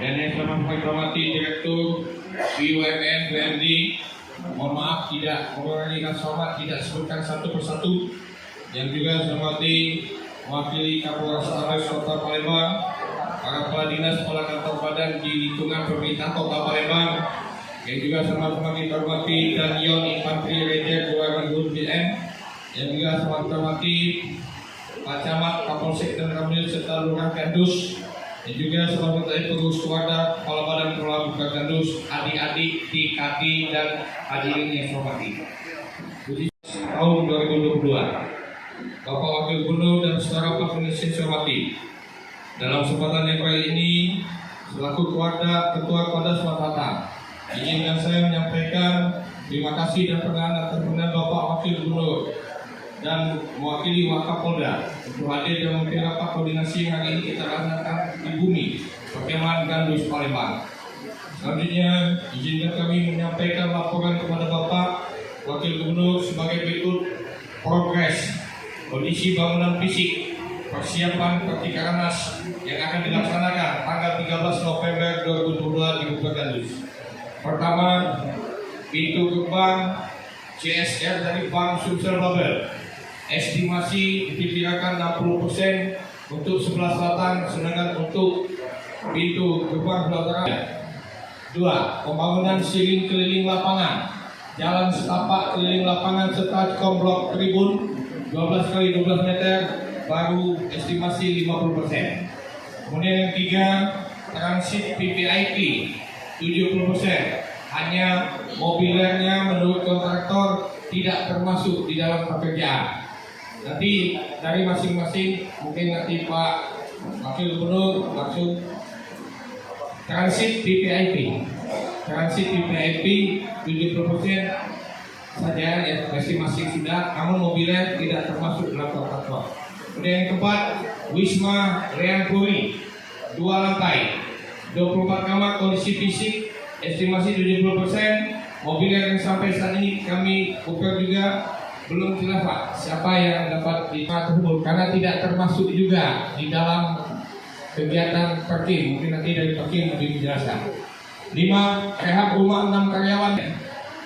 Dan yang sama kami hormati Direktur BUMN BND, mohon maaf tidak mengurangi rasa hormat, tidak sebutkan satu persatu. Yang juga saya hormati mewakili Kapolres Kota Palembang, para kepala dinas, kepala kantor badan di lingkungan pemerintah Kota Palembang, yang juga sama-sama kita hormati Danion Infanteri Ranger Keluarga Guru BN, yang juga sama kita hormati Pak Camat, Kapolsek dan Ramil serta Lurah Gandus, dan juga sama kita pengurus keluarga, kepala badan pengelola buka Gandus, adik-adik di Kati dan hadirin yang saya hormati. Tahun 2022. Bapak Wakil Gubernur dan saudara Pak Indonesia saya hormati. Dalam kesempatan yang baik ini, selaku Ketua Kodas Matata, izinkan saya menyampaikan terima kasih dan penghargaan atas perkenan Bapak Wakil Gubernur dan mewakili Wakapolda untuk hadir dan memimpin rapat koordinasi yang hari ini kita laksanakan di bumi Perkemahan Gandus Palembang. Selanjutnya, izinkan kami menyampaikan laporan kepada Bapak Wakil Gubernur sebagai berikut: progres kondisi bangunan fisik persiapan Pertikanas yang akan dilaksanakan tanggal 13 November 2022 di Bukit Gandus. Pertama, pintu gerbang CSR dari Bank Sumsel Babel, estimasi diperkirakan 60% untuk sebelah selatan, sedangkan untuk pintu gerbang sebelah utara. 2. Pembangunan siring keliling lapangan, jalan setapak keliling lapangan serta komplok tribun 12 kali 12 meter, baru estimasi 50%. Kemudian yang 3, transit PPIP 70%. Hanya mobilernya menurut kontraktor tidak termasuk di dalam pekerjaan. Nanti dari masing-masing, mungkin nanti Pak Wakil Gubernur langsung transit PPIP. Transit PPIP 70% saja ya, masing-masing sudah, namun mobilnya tidak termasuk dalam kontraktor. Kemudian yang keempat, Wisma Reampuri 2 lantai, 24 kamar, kondisi fisik estimasi 70%. Mobilnya yang sampai saat ini kami ukur juga belum jelas Pak siapa yang dapat diatur karena tidak termasuk juga di dalam kegiatan parkir. Mungkin nanti dari parkir lebih dijelaskan. 5. Rehab rumah 6 karyawan,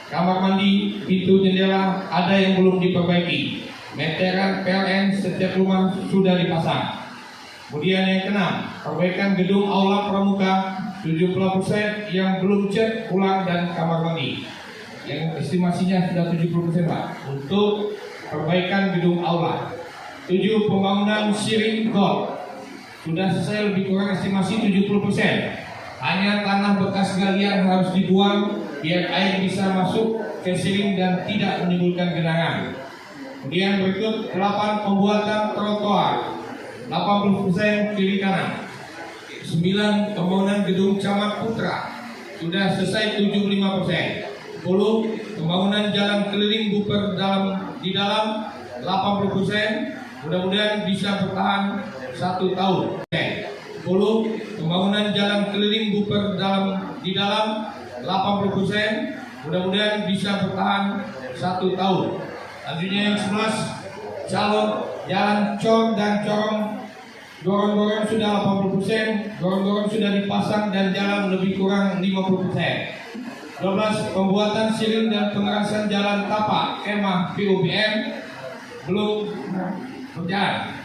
kamar mandi, pintu jendela ada yang belum diperbaiki. Meteran PLN setiap rumah sudah dipasang. Kemudian yang ke-6, perbaikan gedung aula pramuka 70% yang belum cat ulang dan kamar mandi. Yang estimasinya sudah 70% Pak untuk perbaikan gedung aula. 7. Pembangunan siring got sudah selesai lebih kurang estimasi 70%. Hanya tanah bekas galian harus dibuang biar air bisa masuk ke siring dan tidak menimbulkan genangan. Kemudian berikut 8. Pembuatan trotoar 80% kiri kanan. 9. Pembangunan gedung Camat Putra sudah selesai 75%. 10. Pembangunan jalan keliling Buper di dalam 80%. Mudah-mudahan bisa bertahan 1 tahun. 10. Pembangunan jalan keliling Buper di dalam 80%. Mudah-mudahan bisa bertahan 1 tahun. Selanjutnya yang 11, calon jalan cor dan corong gorong-gorong sudah 80%, gorong-gorong sudah dipasang dan jalan lebih kurang 50%. 12, pembuatan siring dan pengerasan jalan tapak kemah PUBM belum berjalan.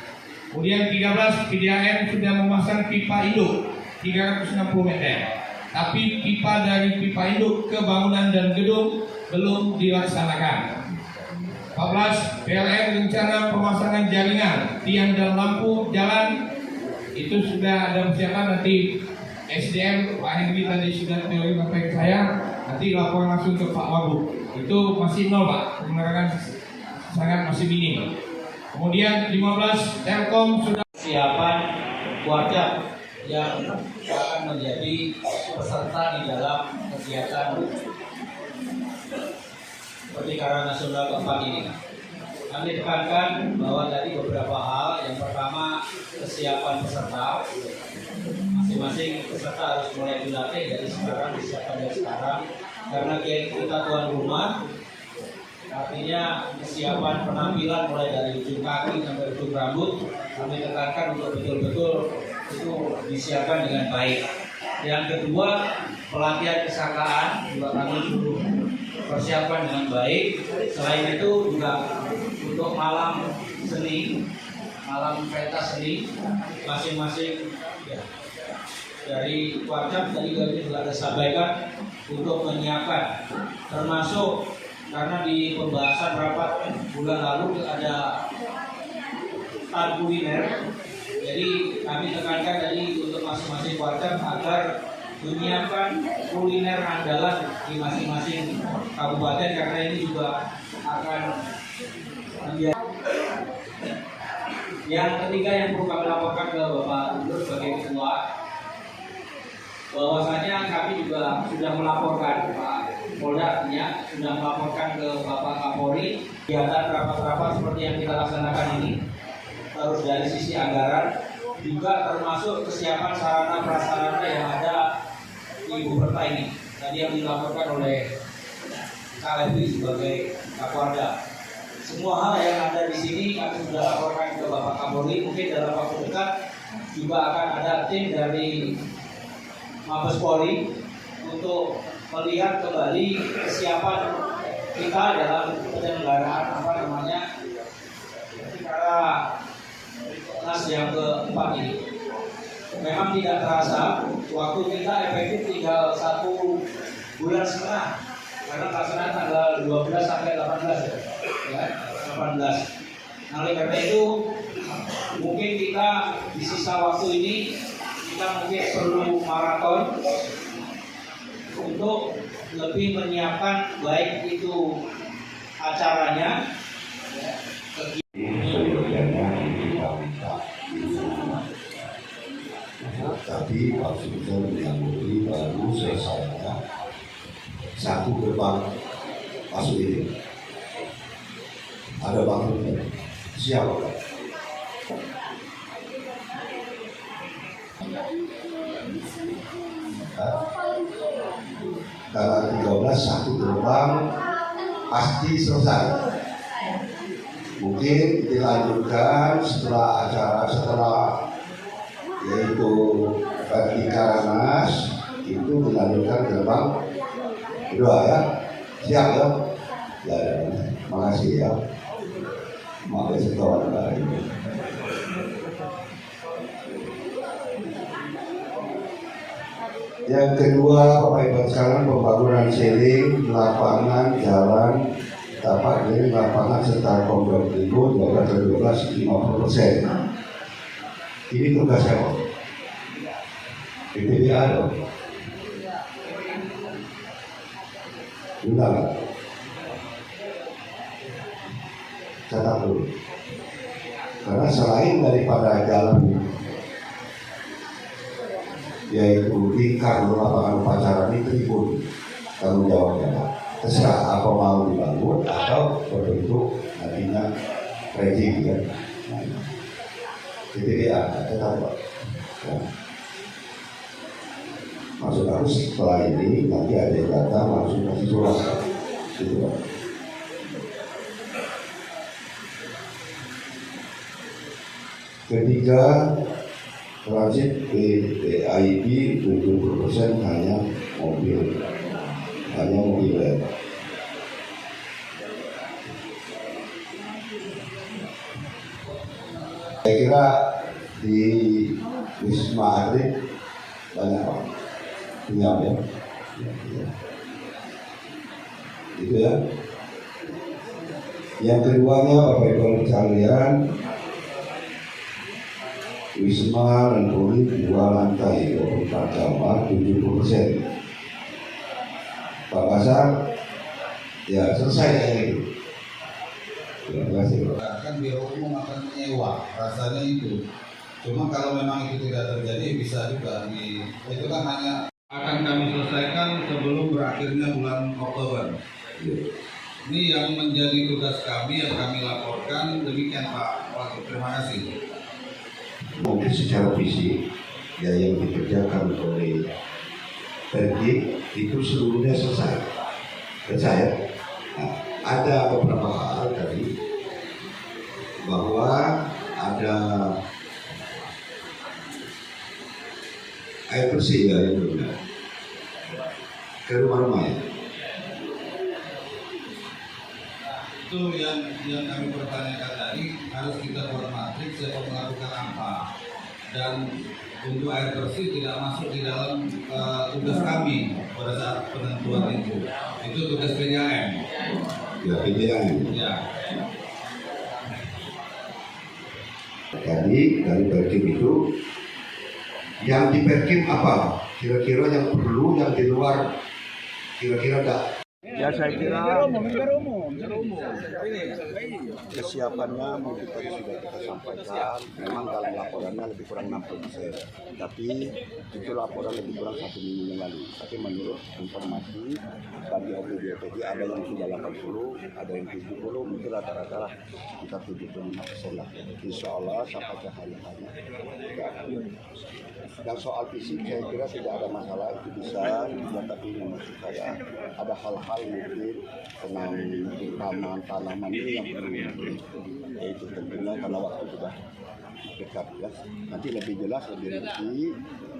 Kemudian 13, PDAM sudah memasang pipa induk 360 meter. Tapi pipa dari pipa induk ke bangunan dan gedung belum dilaksanakan. 14. PLN rencana pemasangan jaringan tiang dan lampu jalan itu sudah ada persiapan. Nanti SDM Pak Henry tadi sudah teori sampai ke saya, nanti laporan langsung ke Pak Wagub. Itu masih 0 Pak, penerangan sangat masih minim. Kemudian 15 Telkom sudah Siapan warga yang akan menjadi peserta di dalam kegiatan Pertikaran Nasional keempat ini. Kami tekankan bahwa tadi beberapa hal. Yang pertama, kesiapan peserta. Masing-masing peserta harus mulai dilatih dari sekarang, disiapkan dari sekarang. Karena kita tuan rumah, artinya kesiapan penampilan mulai dari ujung kaki sampai ujung rambut kami tekankan untuk betul-betul itu disiapkan dengan baik. Yang kedua, pelatihan kesangkaan juga kami suruh persiapan dengan baik. Selain itu juga untuk malam seni, malam pentas seni, masing-masing ya, dari warga tadi kami sudah sampaikan untuk menyiapkan, termasuk karena di pembahasan rapat bulan lalu ada stand kuliner, jadi kami tekankan tadi untuk masing-masing warga agar menyiapkan kuliner andalan di masing-masing kabupaten, karena ini juga akan menjadi. Yang ketiga yang perlu kami laporkan ke Bapak Gubernur sebagai ketua, bahwasanya kami juga sudah melaporkan Pak Polda, sudah melaporkan ke Bapak Kapolri kegiatan rapat-rapat seperti yang kita laksanakan ini, harus dari sisi anggaran juga termasuk kesiapan sarana prasarana yang ada di Ibu Perta ini. Tadi yang dilaporkan oleh Kak Levi sebagai Kapolda. Semua hal yang ada di sini kami sudah laporkan ke Bapak Kapolri. Mungkin dalam waktu dekat juga akan ada tim dari Mabes Polri untuk melihat kembali kesiapan kita dalam penyelenggaraan Nas yang keempat ini. Memang tidak terasa, waktu kita efektif tinggal 1,5 bulan karena pelaksanaan tanggal 12 sampai 18 ya, 18. Nah, oleh karena itu mungkin kita di sisa waktu ini kita mungkin perlu maraton untuk lebih menyiapkan baik itu acaranya ya, tapi Pak Sultan menyambut baru selesainya satu gerbang masuk ini. Ada bangunnya siapa? Tanggal 13 satu gerbang pasti selesai. Mungkin dilanjutkan setelah yaitu Pertikaran Nas itu dilanjutkan gerbang kedua ya. Siap ya? Ya, makasih ya. Makasih kawan lain. Yang kedua, Bapak Ibu sekalian, pembangunan seling, lapangan, jalan, tapak dari lapangan serta komplek berikut 12-50%. Ini tugas siapa? BPBA dong. Ulang. Catat dulu. Karena selain daripada jalan yaitu lingkar lapangan upacara ini tribun, tanggung jawabnya terserah apa mau dibangun atau berbentuk nantinya rejim ya. BPBA catat Pak. Ya. Maksud aku setelah ini nanti ada yang datang langsung kasih surat gitu Pak. Ketiga, transit PIP 70% hanya mobil ya. Saya kira di Wisma Atlet banyak Pak. Punya ya. Itu ya. Yang keduanya Bapak Ibu sekalian, Wisma dan Puri 2 lantai 24 kamar 70%. Pak Basar ya selesai ya itu. Terima kasih. Kan biro umum akan menyewa, rasanya itu. Cuma kalau memang itu tidak terjadi bisa juga itu kan hanya akan kami selesaikan sebelum berakhirnya bulan Oktober. Ini yang menjadi tugas kami yang kami laporkan, demikian Pak Wakil. Terima kasih. Mungkin secara fisik ya yang dikerjakan oleh Pergi itu seluruhnya selesai. Nah, ada beberapa hal tadi bahwa ada air bersih ya yang benar ke rumah-rumah ya. Itu yang kami pertanyakan tadi, harus kita buat matrik siapa melakukan apa, dan untuk air bersih tidak masuk di dalam tugas kami pada saat penentuan itu tugas PDAM. Ya PDAM. Ya. Tadi dari Perkim itu yang di Perkim apa? Kira-kira yang perlu, yang di luar kira-kira enggak? Ya saya kira kesiapannya mungkin tadi sudah kita sampaikan, memang dalam laporannya lebih kurang 60%, tapi itu laporan lebih kurang 1 minggu yang lalu. Tapi menurut informasi bagi OPD ada yang sudah 80, ada yang 70, mungkin rata-rata lah kita 75% lah. Insya Allah sampai ke hari-hari. Dan soal fisik saya kira tidak ada masalah, itu bisa, ya, tapi maksud saya ada hal-hal mungkin tentang tanaman ini yang perlu, yaitu tentunya karena waktu sudah dekat ya. Nanti lebih jelas, lebih rinci,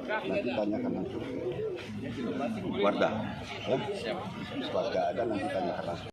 nanti tanyakan langsung ke Wardah ya. Wardah ada nanti tanyakan langsung.